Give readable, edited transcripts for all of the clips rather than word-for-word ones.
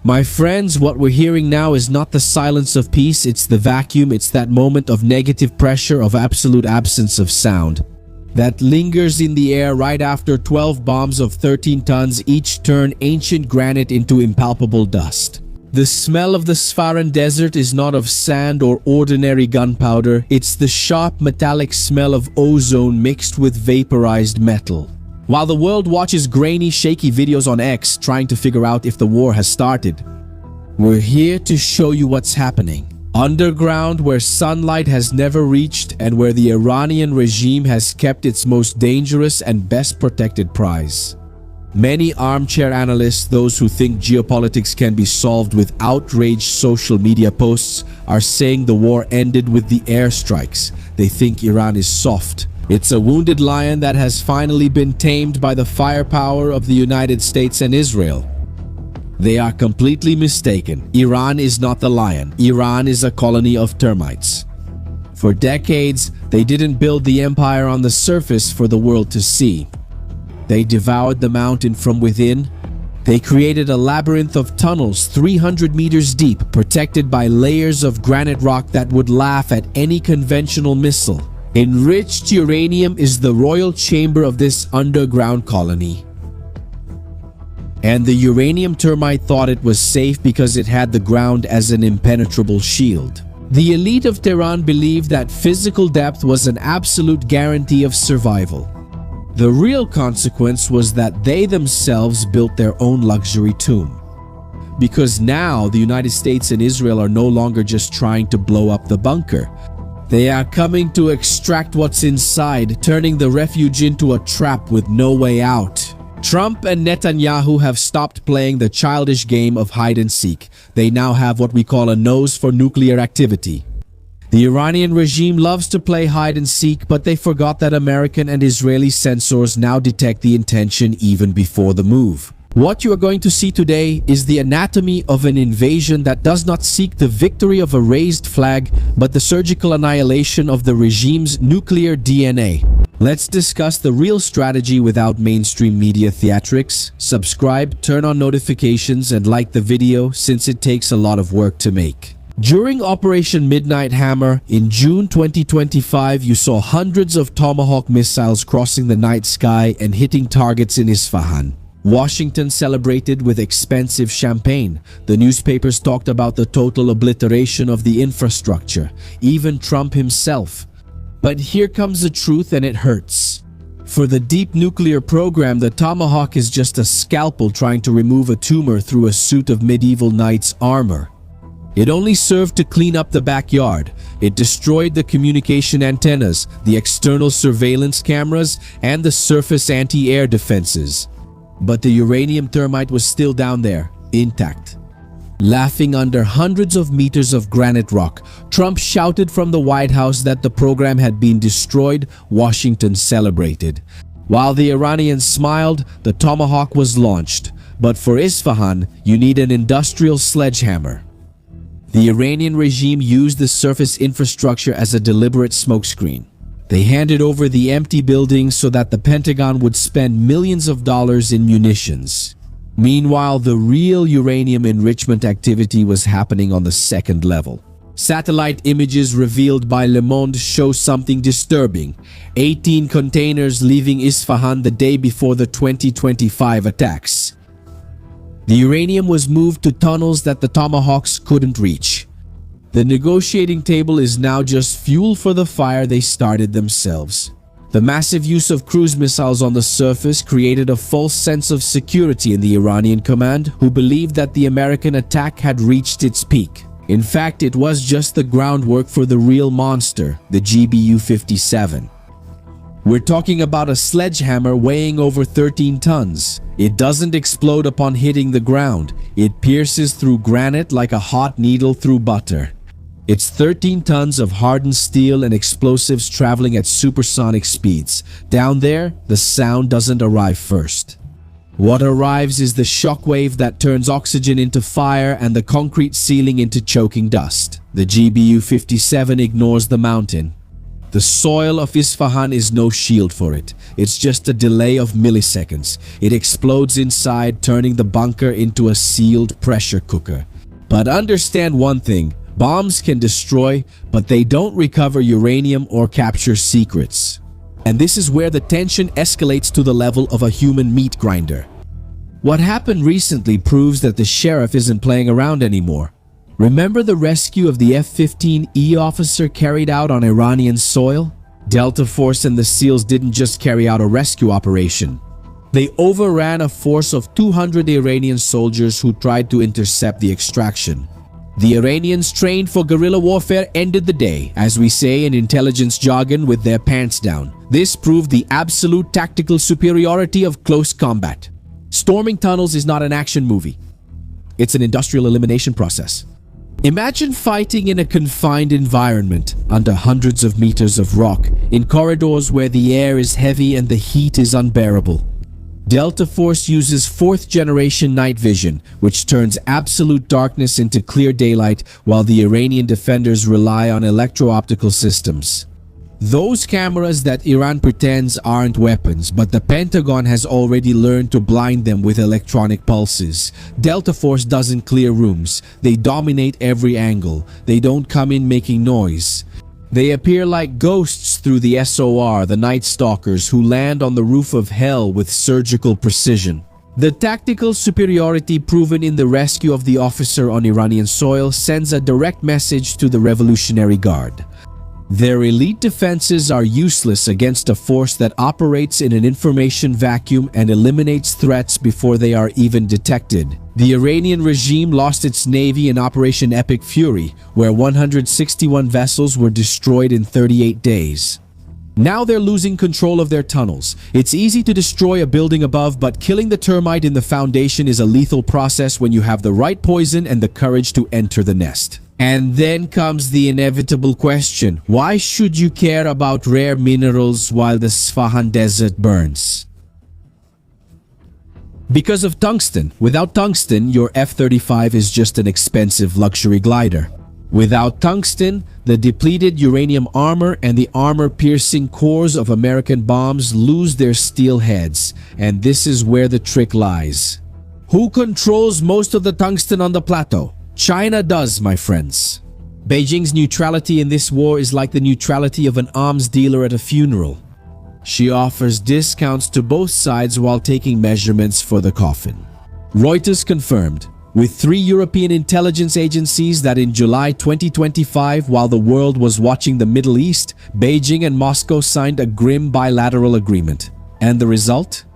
My friends, what we're hearing now is not the silence of peace, it's the vacuum, it's that moment of negative pressure, of absolute absence of sound that lingers in the air right after 12 bombs of 13 tons each turn ancient granite into impalpable dust. The smell of the Saharan desert is not of sand or ordinary gunpowder, it's the sharp metallic smell of ozone mixed with vaporized metal. While the world watches grainy, shaky videos on X trying to figure out if the war has started, we're here to show you what's happening. Underground, where sunlight has never reached and where the Iranian regime has kept its most dangerous and best protected prize. Many armchair analysts, those who think geopolitics can be solved with outraged social media posts, are saying the war ended with the airstrikes. They think Iran is soft. It's a wounded lion that has finally been tamed by the firepower of the United States and Israel. They are completely mistaken. Iran is not the lion. Iran is a colony of termites. For decades, they didn't build the empire on the surface for the world to see. They devoured the mountain from within. They created a labyrinth of tunnels 300 meters deep, protected by layers of granite rock that would laugh at any conventional missile. Enriched uranium is the royal chamber of this underground colony. And the uranium termite thought it was safe because it had the ground as an impenetrable shield. The elite of Tehran believed that physical depth was an absolute guarantee of survival. The real consequence was that they themselves built their own luxury tomb. Because now the United States and Israel are no longer just trying to blow up the bunker. They are coming to extract what's inside, turning the refuge into a trap with no way out. Trump and Netanyahu have stopped playing the childish game of hide and seek. They now have what we call a nose for nuclear activity. The Iranian regime loves to play hide and seek, but they forgot that American and Israeli sensors now detect the intention even before the move. What you are going to see today is the anatomy of an invasion that does not seek the victory of a raised flag, but the surgical annihilation of the regime's nuclear DNA. Let's discuss the real strategy without mainstream media theatrics. Subscribe, turn on notifications, and like the video since it takes a lot of work to make. During Operation Midnight Hammer in June 2025, you saw hundreds of Tomahawk missiles crossing the night sky and hitting targets in Isfahan. Washington celebrated with expensive champagne. The newspapers talked about the total obliteration of the infrastructure, even Trump himself. But here comes the truth, and it hurts. For the deep nuclear program, the Tomahawk is just a scalpel trying to remove a tumor through a suit of medieval knights' armor. It only served to clean up the backyard. It destroyed the communication antennas, the external surveillance cameras, and the surface anti-air defenses. But the uranium termite was still down there, intact. Laughing under hundreds of meters of granite rock, Trump shouted from the White House that the program had been destroyed. Washington celebrated. While the Iranians smiled, the Tomahawk was launched. But for Isfahan, you need an industrial sledgehammer. The Iranian regime used the surface infrastructure as a deliberate smokescreen. They handed over the empty buildings so that the Pentagon would spend millions of dollars in munitions. Meanwhile, the real uranium enrichment activity was happening on the second level. Satellite images revealed by Le Monde show something disturbing. 18 containers leaving Isfahan the day before the 2025 attacks. The uranium was moved to tunnels that the Tomahawks couldn't reach. The negotiating table is now just fuel for the fire they started themselves. The massive use of cruise missiles on the surface created a false sense of security in the Iranian command, who believed that the American attack had reached its peak. In fact, it was just the groundwork for the real monster, the GBU-57. We're talking about a sledgehammer weighing over 13 tons. It doesn't explode upon hitting the ground. It pierces through granite like a hot needle through butter. It's 13 tons of hardened steel and explosives traveling at supersonic speeds. Down there, the sound doesn't arrive first. What arrives is the shockwave that turns oxygen into fire and the concrete ceiling into choking dust. The GBU-57 ignores the mountain. The soil of Isfahan is no shield for it. It's just a delay of milliseconds. It explodes inside, turning the bunker into a sealed pressure cooker. But understand one thing, bombs can destroy, but they don't recover uranium or capture secrets. And this is where the tension escalates to the level of a human meat grinder. What happened recently proves that the sheriff isn't playing around anymore. Remember the rescue of the F-15E officer carried out on Iranian soil? Delta Force and the SEALs didn't just carry out a rescue operation. They overran a force of 200 Iranian soldiers who tried to intercept the extraction. The Iranians trained for guerrilla warfare ended the day, as we say in intelligence jargon, with their pants down. This proved the absolute tactical superiority of close combat. Storming tunnels is not an action movie. It's an industrial elimination process. Imagine fighting in a confined environment, under hundreds of meters of rock, in corridors where the air is heavy and the heat is unbearable. Delta Force uses 4th generation night vision, which turns absolute darkness into clear daylight, while the Iranian defenders rely on electro-optical systems. Those cameras that Iran pretends aren't weapons, but the Pentagon has already learned to blind them with electronic pulses. Delta Force doesn't clear rooms. They dominate every angle. They don't come in making noise. They appear like ghosts through the SOR, the Night Stalkers, who land on the roof of hell with surgical precision. The tactical superiority proven in the rescue of the officer on Iranian soil sends a direct message to the Revolutionary Guard. Their elite defenses are useless against a force that operates in an information vacuum and eliminates threats before they are even detected. The Iranian regime lost its navy in Operation Epic Fury, where 161 vessels were destroyed in 38 days. Now they're losing control of their tunnels. It's easy to destroy a building above, but killing the termite in the foundation is a lethal process when you have the right poison and the courage to enter the nest. And then comes the inevitable question, why should you care about rare minerals while the Isfahan desert burns? Because of tungsten. Without tungsten, your F-35 is just an expensive luxury glider. Without tungsten, the depleted uranium armor and the armor-piercing cores of American bombs lose their steel heads. And this is where the trick lies. Who controls most of the tungsten on the plateau? China does, my friends. Beijing's neutrality in this war is like the neutrality of an arms dealer at a funeral. She offers discounts to both sides while taking measurements for the coffin. Reuters confirmed, with 3 European intelligence agencies, that in July 2025, while the world was watching the Middle East, Beijing and Moscow signed a grim bilateral agreement. And the result?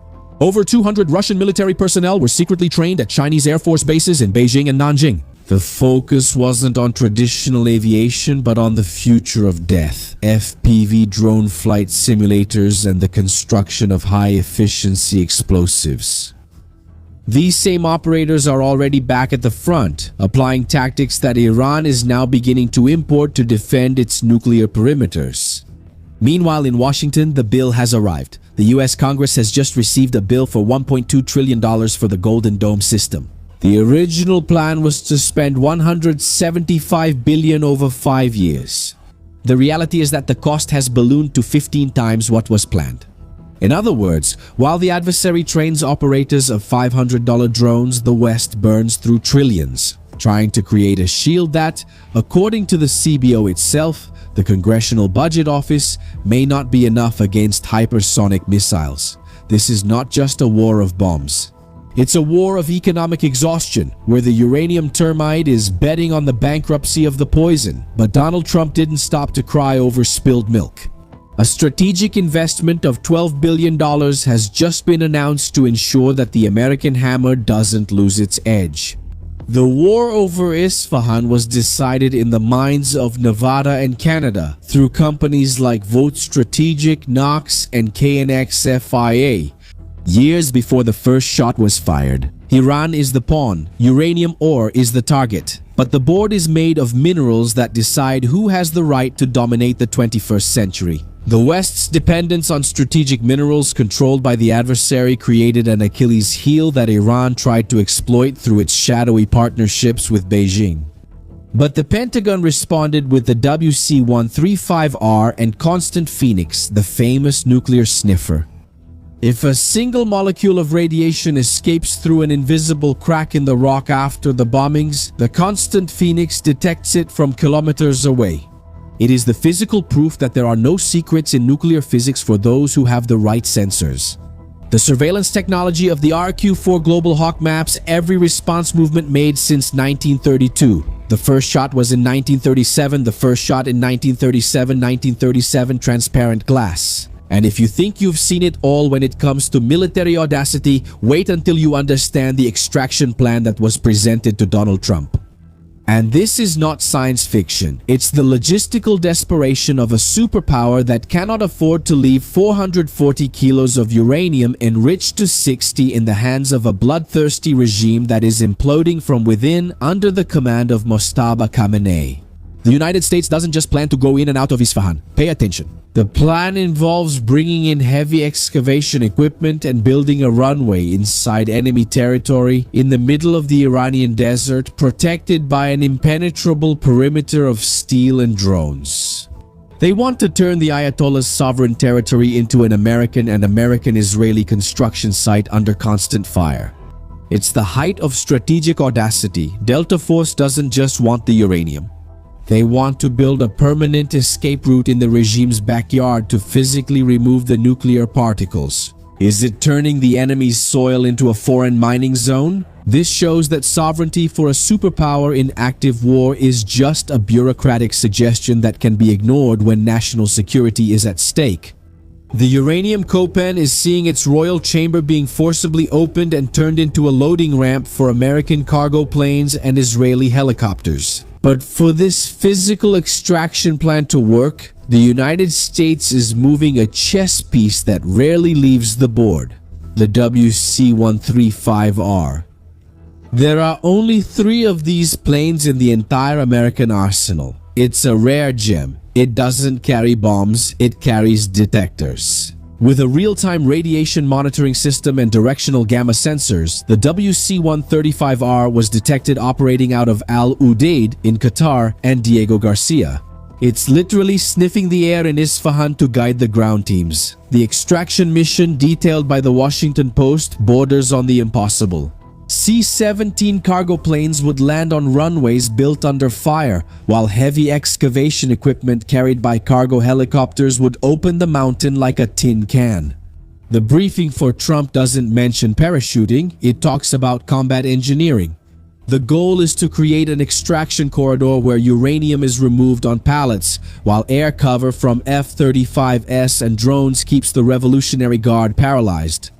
Over 200 Russian military personnel were secretly trained at Chinese Air Force bases in Beijing and Nanjing. The focus wasn't on traditional aviation, but on the future of death, FPV drone flight simulators, and the construction of high-efficiency explosives. These same operators are already back at the front, applying tactics that Iran is now beginning to import to defend its nuclear perimeters. Meanwhile, in Washington, the bill has arrived. The U.S. Congress has just received a bill for $1.2 trillion for the Golden Dome system. The original plan was to spend $175 billion over 5 years. The reality is that the cost has ballooned to 15 times what was planned. In other words, while the adversary trains operators of $500 drones, the West burns through trillions, trying to create a shield that, according to the CBO itself, the Congressional Budget Office, may not be enough against hypersonic missiles. This is not just a war of bombs. It's a war of economic exhaustion, where the uranium termite is betting on the bankruptcy of the poison. But Donald Trump didn't stop to cry over spilled milk. A strategic investment of $12 billion has just been announced to ensure that the American hammer doesn't lose its edge. The war over Isfahan was decided in the mines of Nevada and Canada through companies like Vote Strategic, Knox, and KNX-FIA. Years before the first shot was fired. Iran is the pawn, uranium ore is the target. But the board is made of minerals that decide who has the right to dominate the 21st century. The West's dependence on strategic minerals controlled by the adversary created an Achilles heel that Iran tried to exploit through its shadowy partnerships with Beijing. But the Pentagon responded with the WC-135R and Constant Phoenix, the famous nuclear sniffer. If a single molecule of radiation escapes through an invisible crack in the rock after the bombings, the Constant Phoenix detects it from kilometers away. It is the physical proof that there are no secrets in nuclear physics for those who have the right sensors. The surveillance technology of the RQ-4 Global Hawk maps every response movement made since 1932. The first shot was in 1937, the first shot in 1937, transparent glass. And if you think you've seen it all when it comes to military audacity, wait until you understand the extraction plan that was presented to Donald Trump. And this is not science fiction. It's the logistical desperation of a superpower that cannot afford to leave 440 kilos of uranium enriched to 60 in the hands of a bloodthirsty regime that is imploding from within under the command of Mustafa Khamenei. The United States doesn't just plan to go in and out of Isfahan. Pay attention. The plan involves bringing in heavy excavation equipment and building a runway inside enemy territory in the middle of the Iranian desert, protected by an impenetrable perimeter of steel and drones. They want to turn the Ayatollah's sovereign territory into an American and American-Israeli construction site under constant fire. It's the height of strategic audacity. Delta Force doesn't just want the uranium. They want to build a permanent escape route in the regime's backyard to physically remove the nuclear particles. Is it turning the enemy's soil into a foreign mining zone? This shows that sovereignty for a superpower in active war is just a bureaucratic suggestion that can be ignored when national security is at stake. The uranium copen is seeing its royal chamber being forcibly opened and turned into a loading ramp for American cargo planes and Israeli helicopters. But for this physical extraction plan to work, the United States is moving a chess piece that rarely leaves the board, the WC-135R. There are only 3 of these planes in the entire American arsenal. It's a rare gem. It doesn't carry bombs, it carries detectors. With a real-time radiation monitoring system and directional gamma sensors, the WC-135R was detected operating out of Al Udeid in Qatar and Diego Garcia. It's literally sniffing the air in Isfahan to guide the ground teams. The extraction mission detailed by the Washington Post borders on the impossible. C-17 cargo planes would land on runways built under fire, while heavy excavation equipment carried by cargo helicopters would open the mountain like a tin can. The briefing for Trump doesn't mention parachuting, it talks about combat engineering. The goal is to create an extraction corridor where uranium is removed on pallets, while air cover from F-35S and drones keeps the Revolutionary Guard paralyzed.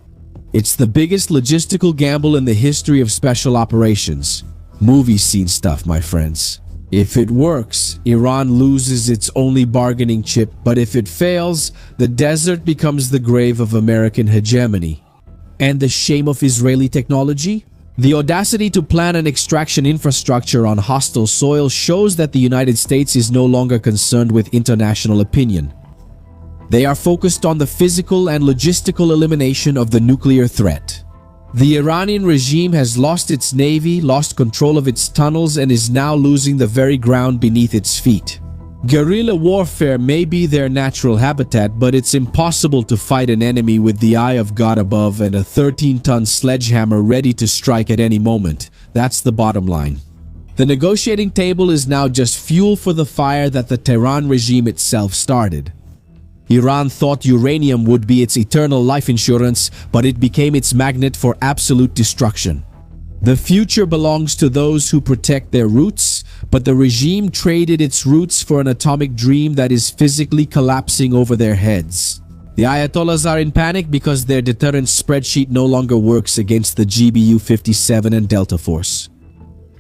It's the biggest logistical gamble in the history of special operations. Movie scene stuff, my friends. If it works, Iran loses its only bargaining chip, but if it fails, the desert becomes the grave of American hegemony. And the shame of Israeli technology? The audacity to plan an extraction infrastructure on hostile soil shows that the United States is no longer concerned with international opinion. They are focused on the physical and logistical elimination of the nuclear threat. The Iranian regime has lost its navy, lost control of its tunnels, and is now losing the very ground beneath its feet. Guerrilla warfare may be their natural habitat, but it's impossible to fight an enemy with the eye of God above and a 13-ton sledgehammer ready to strike at any moment. That's the bottom line. The negotiating table is now just fuel for the fire that the Tehran regime itself started. Iran thought uranium would be its eternal life insurance, but it became its magnet for absolute destruction. The future belongs to those who protect their roots, but the regime traded its roots for an atomic dream that is physically collapsing over their heads. The Ayatollahs are in panic because their deterrent spreadsheet no longer works against the GBU-57 and Delta Force.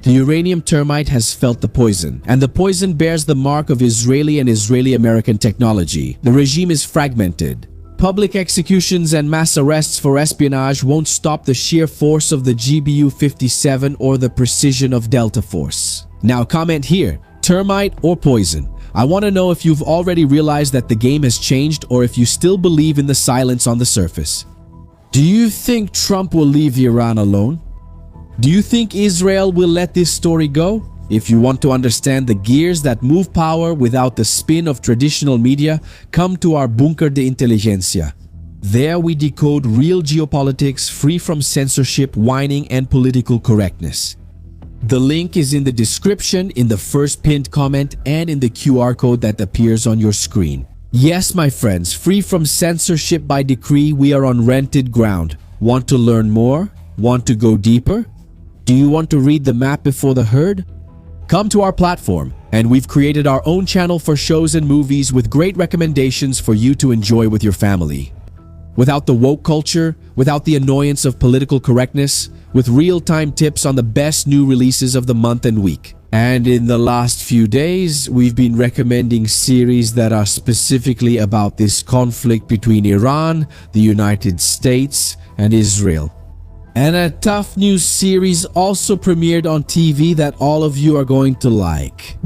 The uranium termite has felt the poison, and the poison bears the mark of Israeli and Israeli-American technology. The regime is fragmented. Public executions and mass arrests for espionage won't stop the sheer force of the GBU-57 or the precision of Delta Force. Now comment here, termite or poison. I want to know if you've already realized that the game has changed or if you still believe in the silence on the surface. Do you think Trump will leave Iran alone? Do you think Israel will let this story go? If you want to understand the gears that move power without the spin of traditional media, come to our Bunker de Inteligencia. There we decode real geopolitics free from censorship, whining, and political correctness. The link is in the description, in the first pinned comment, and in the QR code that appears on your screen. Yes, my friends, free from censorship by decree, we are on rented ground. Want to learn more? Want to go deeper? Do you want to read the map before the herd? Come to our platform, and we've created our own channel for shows and movies with great recommendations for you to enjoy with your family. Without the woke culture, without the annoyance of political correctness, with real-time tips on the best new releases of the month and week. And in the last few days, we've been recommending series that are specifically about this conflict between Iran, the United States, and Israel. And a tough news series also premiered on TV that all of you are going to like.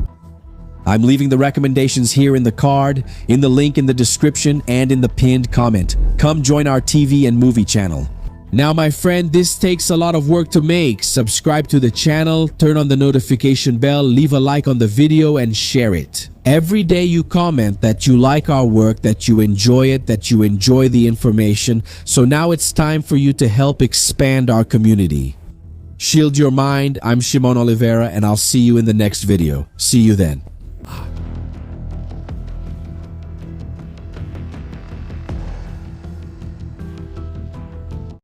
I'm leaving the recommendations here in the card, in the link in the description, and in the pinned comment. Come join our TV and movie channel. Now, my friend, this takes a lot of work to make. Subscribe to the channel, turn on the notification bell, leave a like on the video, and share it. Every day you comment that you like our work, that you enjoy it, that you enjoy the information. So now it's time for you to help expand our community. Shield your mind. I'm Shimon Oliveira, and I'll see you in the next video. See you then.